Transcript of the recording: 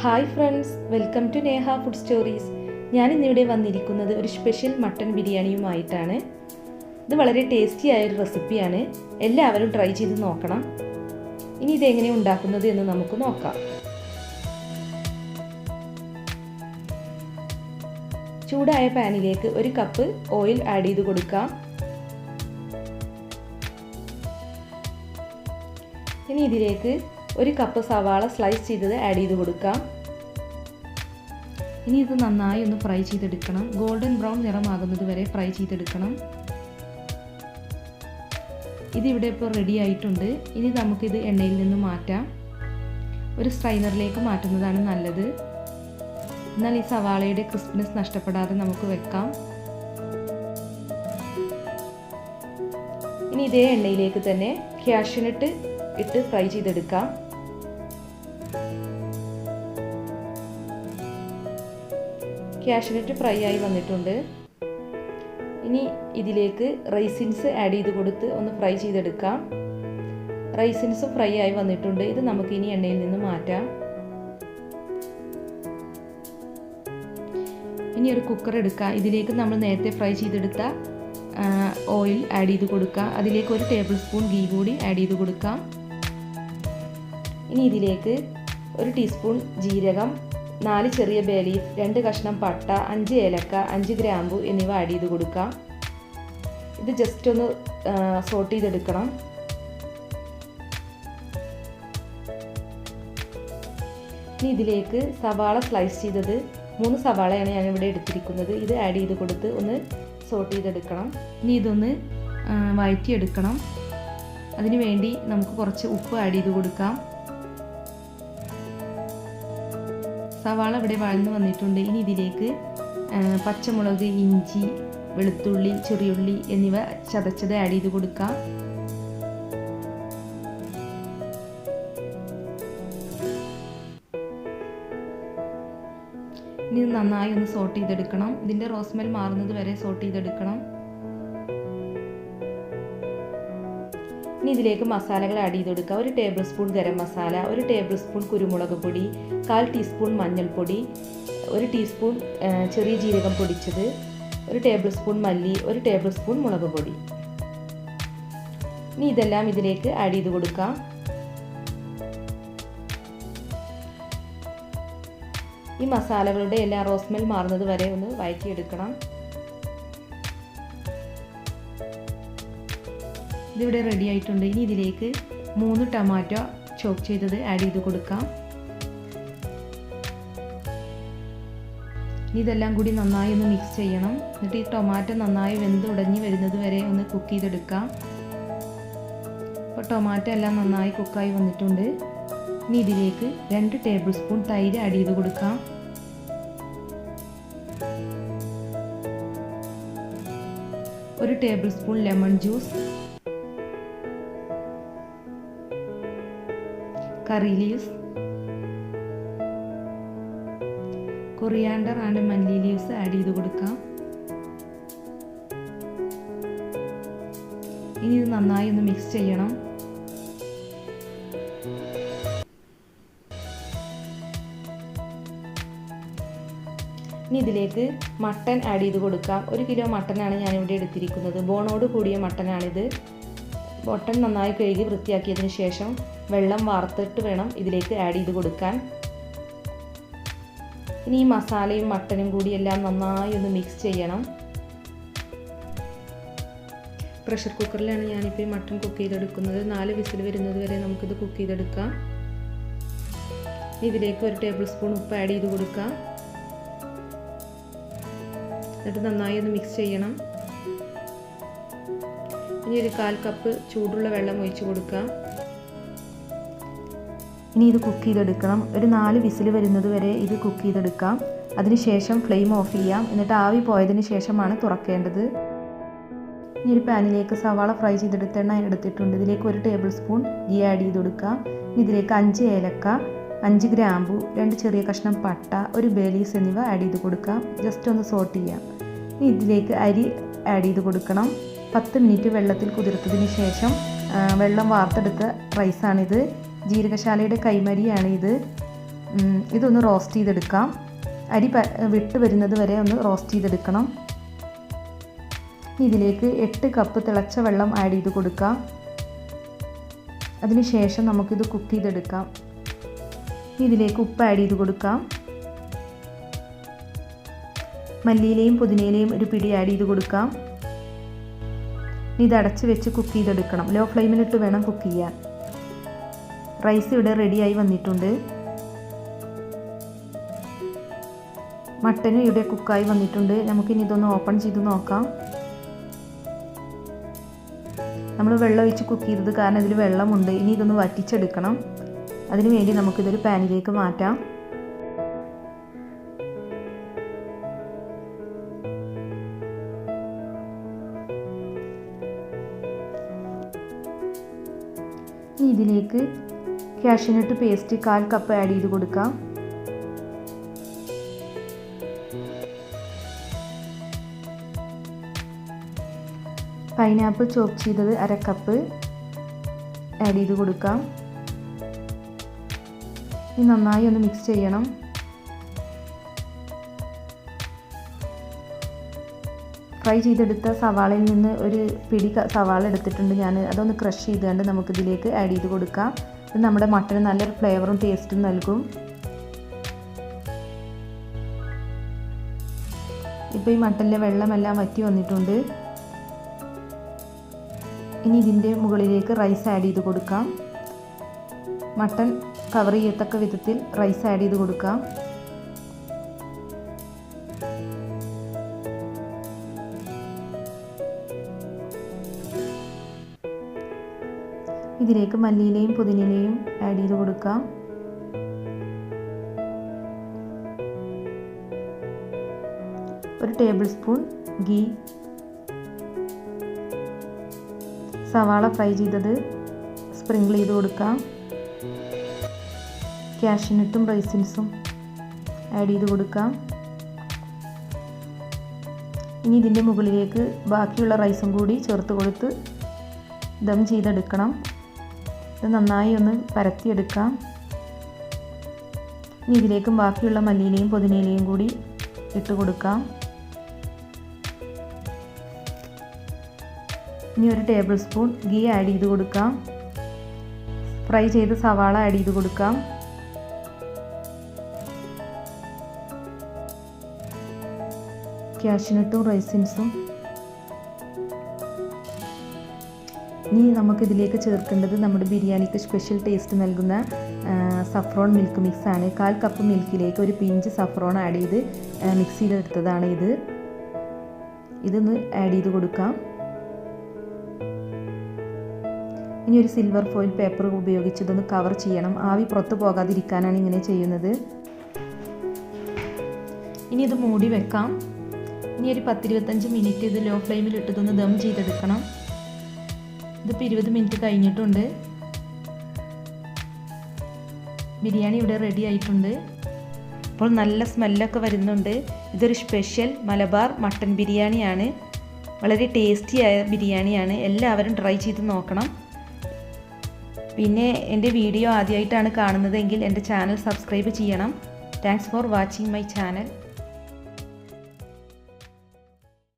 Hi friends, welcome to Neha food stories. ഞാനിന്നിവിടെ വന്നിരിക്കുന്നത് ഒരു സ്പെഷ്യൽ മട്ടൺ ബിരിയാണിയുമായിട്ടാണ്. ഇത് വളരെ ടേസ്റ്റി ആയൊരു റെസിപ്പിയാണ്. എല്ലാവരും ട്രൈ ചെയ്ത് നോക്കണം. ഇനി ഇതെങ്ങനെ ഉണ്ടാക്കുന്നത് എന്ന് നമുക്ക് നോക്കാം. ചൂടായ പാനിലേക്ക് 1 കപ്പ് ഓയിൽ ആഡ് ചെയ്ത് കൊടുക്കാം. ഇനി ഇതിലേക്ക് 1 കപ്പ് സവാള സ്ലൈസ് ചെയ്തത് ആഡ് ചെയ്ത് കൊടുക്കാം. ഇനി ഇത് നന്നായി ഒന്ന് ഫ്രൈ ചെയ്തെടുക്കണം. ഗോൾഡൻ ബ്രൗൺ നിറമാകുന്നത് വരെ ഫ്രൈ ചെയ്തെടുക്കണം. ഇതിവിടെ ഇപ്പോൾ റെഡി ആയിട്ടുണ്ട്. ഇനി നമുക്കിത് എണ്ണയിൽ നിന്ന് മാറ്റാം. ഒരു സ്ട്രൈനറിലേക്ക് മാറ്റുന്നതാണ് നല്ലത്. എന്നാൽ ഈ സവാളയുടെ ക്രിസ്പിനെസ് നഷ്ടപ്പെടാതെ നമുക്ക് വെക്കാം. ഇനി ഇതേ എണ്ണയിലേക്ക് തന്നെ കാഷ്യൂനട്ട് ഇട്ട് ഫ്രൈ ചെയ്തെടുക്കാം. കാഷ്യൂനട്ട് ഫ്രൈ ആയി വന്നിട്ടുണ്ട്. ഇനി ഇതിലേക്ക് റൈസിൻസ് ആഡ് ചെയ്ത് കൊടുത്ത് ഒന്ന് ഫ്രൈ ചെയ്തെടുക്കാം. റൈസിൻസും ഫ്രൈ ആയി വന്നിട്ടുണ്ട്. ഇത് നമുക്ക് ഇനി എണ്ണയിൽ നിന്ന് മാറ്റാം. ഇനി ഒരു കുക്കർ എടുക്കുക. ഇതിലേക്ക് നമ്മൾ നേരത്തെ ഫ്രൈ ചെയ്തെടുത്ത ഓയിൽ ആഡ് ചെയ്ത് കൊടുക്കുക. അതിലേക്ക് 1 ടേബിൾ സ്പൂൺ ഗീ കൂടി ആഡ് ചെയ്ത് കൊടുക്കാം. ഇനി ഇതിലേക്ക് 1 ടീസ്പൂൺ ജീരകം, 4 ചെറിയ ബേ ലീഫ്, 2 കഷ്ണം പട്ട, 5 ഏലക്ക, 5 ഗ്രാമ്പു എന്നിവ ആഡ് ചെയ്ത് കൊടുക്കാം. ഇത് ജസ്റ്റ് ഒന്ന് സോട്ട് ചെയ്തെടുക്കണം. ഇനി ഇതിലേക്ക് സവാള സ്ലൈസ് ചെയ്തത് 3 സവാളയാണ് ഞാനിവിടെ എടുത്തിരിക്കുന്നത്. ഇത് ആഡ് ചെയ്ത് കൊടുത്ത് ഒന്ന് സോട്ട് ചെയ്തെടുക്കണം. ഇനി ഇതൊന്ന് വഴറ്റിയെടുക്കണം. അതിനു വേണ്ടി നമുക്ക് കുറച്ച് ഉപ്പ് ആഡ് ചെയ്ത് കൊടുക്കാം. സവാള ഇവിടെ വഴന്നു വന്നിട്ടുണ്ട്. ഇനി ഇതിലേക്ക് പച്ചമുളക്, ഇഞ്ചി, വെളുത്തുള്ളി, ചെറിയുള്ളി എന്നിവ ചതച്ചത് ആഡ് ചെയ്ത് കൊടുക്കാം. ഇനി നന്നായി ഒന്ന് സോട്ട് ചെയ്തെടുക്കണം. ഇതിൻ്റെ റോസ്മെൽ മാറുന്നത് വരെ സോട്ട് ചെയ്തെടുക്കണം. ഇനി ഇതിലേക്ക് മസാലകൾ ആഡ് ചെയ്ത് കൊടുക്കുക. 1 table spoon garam masala, 1 table spoon കുരുമുളക് പൊടി, 1/4 ടീസ്പൂൺ മഞ്ഞൾപ്പൊടി, 1 ടീസ്പൂൺ ചെറിയ ജീരകം പൊടിച്ചത്, 1 ടേബിൾ സ്പൂൺ മല്ലി, 1 ടേബിൾ സ്പൂൺ മുളക് പൊടി. ഇനി ഇതെല്ലാം ഇതിലേക്ക് ആഡ് ചെയ്ത് കൊടുക്കാം. ഈ മസാലകളുടെ എല്ലാ റോസ്മെൽ മാറുന്നത് വരെ ഒന്ന് വഴറ്റിയെടുക്കണം. ഇതിവിടെ റെഡി ആയിട്ടുണ്ട്. ഇനി ഇതിലേക്ക് 3 ടൊമാറ്റോ ചോപ്പ് ചെയ്തത് ആഡ് ചെയ്ത് കൊടുക്കാം. ഇനി ഇതെല്ലാം കൂടി നന്നായി ഒന്ന് മിക്സ് ചെയ്യണം. എന്നിട്ട് ഈ ടൊമാറ്റോ നന്നായി വെന്ത് ഉടഞ്ഞ് വരുന്നത് വരെ ഒന്ന് കുക്ക് ചെയ്തെടുക്കാം. അപ്പോൾ ടൊമാറ്റോ എല്ലാം നന്നായി കുക്കായി വന്നിട്ടുണ്ട്. ഇനി ഇതിലേക്ക് 2 ടേബിൾ സ്പൂൺ തൈര് ആഡ് ചെയ്ത് കൊടുക്കാം. ഒരു table spoon lemon juice, curry leaves, coriander and മല്ലി ലീവ്സ് ആഡ് ചെയ്ത് കൊടുക്കാം. ഇനി ഇത് നന്നായി ഒന്ന് മിക്സ് ചെയ്യണം. ഇനി ഇതിലേക്ക് മട്ടൺ ആഡ് ചെയ്ത് കൊടുക്കാം. 1 കിലോ മട്ടനാണ് ഞാനിവിടെ എടുത്തിരിക്കുന്നത്. ബോണോട് കൂടിയ മട്ടനാണിത്. മട്ടൺ നന്നായി കഴുകി വൃത്തിയാക്കിയതിന് ശേഷം വെള്ളം വാർത്തിട്ട് വേണം ഇതിലേക്ക് ആഡ് ചെയ്ത് കൊടുക്കാൻ. ഇനി ഈ മസാലയും മട്ടനും കൂടി എല്ലാം നന്നായി ഒന്ന് മിക്സ് ചെയ്യണം. പ്രഷർ കുക്കറിലാണ് ഞാനിപ്പോൾ ഈ മട്ടൺ കുക്ക് ചെയ്തെടുക്കുന്നത്. 4 വിസിൽ വരുന്നത് വരെ നമുക്കിത് കുക്ക് ചെയ്തെടുക്കാം. ഇതിലേക്ക് 1 ടേബിൾ സ്പൂൺ ഉപ്പ് ആഡ് ചെയ്ത് കൊടുക്കാം. എന്നിട്ട് നന്നായി ഒന്ന് മിക്സ് ചെയ്യണം. ഇനി 1/4 കപ്പ് ചൂടുള്ള വെള്ളം ഒഴിച്ച് കൊടുക്കാം. ഇനി ഇത് കുക്ക് ചെയ്തെടുക്കണം. ഒരു 4 വിസിൽ വരുന്നത് വരെ ഇത് കുക്ക് ചെയ്തെടുക്കാം. അതിനുശേഷം ഫ്ലെയിം ഓഫ് ചെയ്യാം. എന്നിട്ട് ആവി പോയതിന് ശേഷമാണ് തുറക്കേണ്ടത്. ഇനി ഒരു പാനിലേക്ക് സവാള ഫ്രൈ ചെയ്തെടുത്ത എണ്ണ എടുത്തിട്ടുണ്ട്. ഇതിലേക്ക് 1 ടേബിൾ സ്പൂൺ ഗീ ആഡ് ചെയ്ത് കൊടുക്കാം. ഇനി ഇതിലേക്ക് 5 ഏലക്ക, 5 ഗ്രാമ്പു, 2 ചെറിയ കഷ്ണം പട്ട, 1 ബേ ലീവ്സ് എന്നിവ ആഡ് ചെയ്ത് കൊടുക്കാം. ജസ്റ്റ് ഒന്ന് സോട്ട് ചെയ്യാം. ഇനി ഇതിലേക്ക് അരി ആഡ് ചെയ്ത് കൊടുക്കണം. 10 മിനിറ്റ് വെള്ളത്തിൽ കുതിർത്തതിന് ശേഷം വെള്ളം വാർത്തെടുത്ത റൈസാണിത്. ജീരകശാലയുടെ കൈമരിയാണ് ഇത്. ഇതൊന്ന് റോസ്റ്റ് ചെയ്തെടുക്കാം. അരി വിട്ട് വരുന്നത് വരെ ഒന്ന് റോസ്റ്റ് ചെയ്തെടുക്കണം. ഇതിലേക്ക് 8 കപ്പ് തിളച്ച വെള്ളം ആഡ് ചെയ്ത് കൊടുക്കാം. അതിനുശേഷം നമുക്കിത് കുക്ക് ചെയ്തെടുക്കാം. ഇതിലേക്ക് ഉപ്പ് ആഡ് ചെയ്ത് കൊടുക്കാം. മല്ലിയിലയും പുതിനയിലയും ഒരു പിടി ആഡ് ചെയ്ത് കൊടുക്കാം. ഇത് അടച്ച് വെച്ച് കുക്ക് ചെയ്തെടുക്കണം. ലോ ഫ്ലെയിമിലിട്ട് വേണം കുക്ക് ചെയ്യാൻ. റൈസ് ഇവിടെ റെഡിയായി വന്നിട്ടുണ്ട്. മട്ടനും ഇവിടെ കുക്കായി വന്നിട്ടുണ്ട്. നമുക്കിനി ഇതൊന്ന് ഓപ്പൺ ചെയ്ത് നോക്കാം. നമ്മൾ വെള്ളം ഒഴിച്ച് കുക്ക് ചെയ്തത് കാരണം ഇതിൽ വെള്ളമുണ്ട്. ഇനി ഇതൊന്ന് വറ്റിച്ചെടുക്കണം. അതിനു വേണ്ടി നമുക്കിതൊരു പാനിലേക്ക് മാറ്റാം. ഇനി ഇതിലേക്ക് കാഷ്യൂനട്ട് പേസ്റ്റ് 1/4 കപ്പ് ആഡ് ചെയ്ത് കൊടുക്കാം. പൈനാപ്പിൾ ചോപ്പ് ചെയ്തത് 1/2 കപ്പ് ആഡ് ചെയ്ത് കൊടുക്കാം. ഇനി നന്നായി ഒന്ന് മിക്സ് ചെയ്യണം. ഫ്രൈ ചെയ്തെടുത്ത സവാളയിൽ നിന്ന് ഒരു പിടി സവാള എടുത്തിട്ടുണ്ട് ഞാൻ. അതൊന്ന് ക്രഷ് ചെയ്തുകൊണ്ട് നമുക്കിതിലേക്ക് ആഡ് ചെയ്ത് കൊടുക്കാം. ഇത് നമ്മുടെ മട്ടന് നല്ലൊരു ഫ്ലേവറും ടേസ്റ്റും നൽകും. ഇപ്പോൾ ഈ മട്ടനിലെ വെള്ളമെല്ലാം വറ്റി വന്നിട്ടുണ്ട്. ഇനി ഇതിൻ്റെ മുകളിലേക്ക് റൈസ് ആഡ് ചെയ്ത് കൊടുക്കാം. മട്ടൻ കവർ ചെയ്യത്തക്ക വിധത്തിൽ റൈസ് ആഡ് ചെയ്ത് കൊടുക്കാം. ഇതിലേക്ക് മല്ലിയിലയും പുതിനയിലയും ആഡ് ചെയ്ത് കൊടുക്കാം. ഒരു ടേബിൾ സ്പൂൺ ഗീ, സവാള ഫ്രൈ ചെയ്തത് സ്പ്രിങ്കിൾ ചെയ്ത് കൊടുക്കാം. കാഷ്യൂനട്ടും റൈസിൻസും ആഡ് ചെയ്ത് കൊടുക്കാം. ഇനി ഇതിൻ്റെ മുകളിലേക്ക് ബാക്കിയുള്ള റൈസും കൂടി ചേർത്ത് കൊടുത്ത് ദം ചെയ്തെടുക്കണം. ഇത് നന്നായി ഒന്ന് പരത്തിയെടുക്കാം. ഇനി ഇതിലേക്കും ബാക്കിയുള്ള മല്ലിയിലയും പുതിനയിലയും കൂടി ഇട്ട് കൊടുക്കാം. ഇനി ഒരു ടേബിൾ സ്പൂൺ ഗീ ആഡ് ചെയ്ത് കൊടുക്കാം. ഫ്രൈ ചെയ്ത സവാള ആഡ് ചെയ്ത് കൊടുക്കാം. കാഷ്യൂനട്ടും റൈസിൻസും. ഇനി നമുക്കിതിലേക്ക് ചേർക്കേണ്ടത് നമ്മുടെ ബിരിയാണിക്ക് സ്പെഷ്യൽ ടേസ്റ്റ് നൽകുന്ന സഫ്രോൺ മിൽക്ക് മിക്സ് ആണ്. 1/4 കപ്പ് മിൽക്കിലേക്ക് ഒരു പിഞ്ച് സഫ്രോൺ ആഡ് ചെയ്ത് മിക്സ് ചെയ്തെടുത്തതാണ് ഇത്. ഇതൊന്ന് ആഡ് ചെയ്ത് കൊടുക്കാം. ഇനി ഒരു സിൽവർ ഫോയിൽ പേപ്പർ ഉപയോഗിച്ച് ഇതൊന്ന് കവർ ചെയ്യണം. ആവി പുറത്ത് പോകാതിരിക്കാനാണ് ഇങ്ങനെ ചെയ്യുന്നത്. ഇനി ഇത് മൂടി വെക്കാം. ഇനി ഒരു 10-25 മിനിറ്റ് ഇത് ലോ ഫ്ലെയിമിലിട്ട് ഇതൊന്ന് ദം ചെയ്തെടുക്കണം. ഇതിപ്പോൾ 20 മിനിറ്റ് കഴിഞ്ഞിട്ടുണ്ട്. ബിരിയാണി ഇവിടെ റെഡി ആയിട്ടുണ്ട്. അപ്പോൾ നല്ല സ്മെല്ലൊക്കെ വരുന്നുണ്ട്. ഇതൊരു സ്പെഷ്യൽ മലബാർ മട്ടൻ ബിരിയാണിയാണ്. വളരെ ടേസ്റ്റിയായ ബിരിയാണിയാണ്. എല്ലാവരും ട്രൈ ചെയ്ത് നോക്കണം. പിന്നെ എൻ്റെ വീഡിയോ ആദ്യമായിട്ടാണ് കാണുന്നതെങ്കിൽ എൻ്റെ ചാനൽ സബ്സ്ക്രൈബ് ചെയ്യണം. Thanks for watching my channel.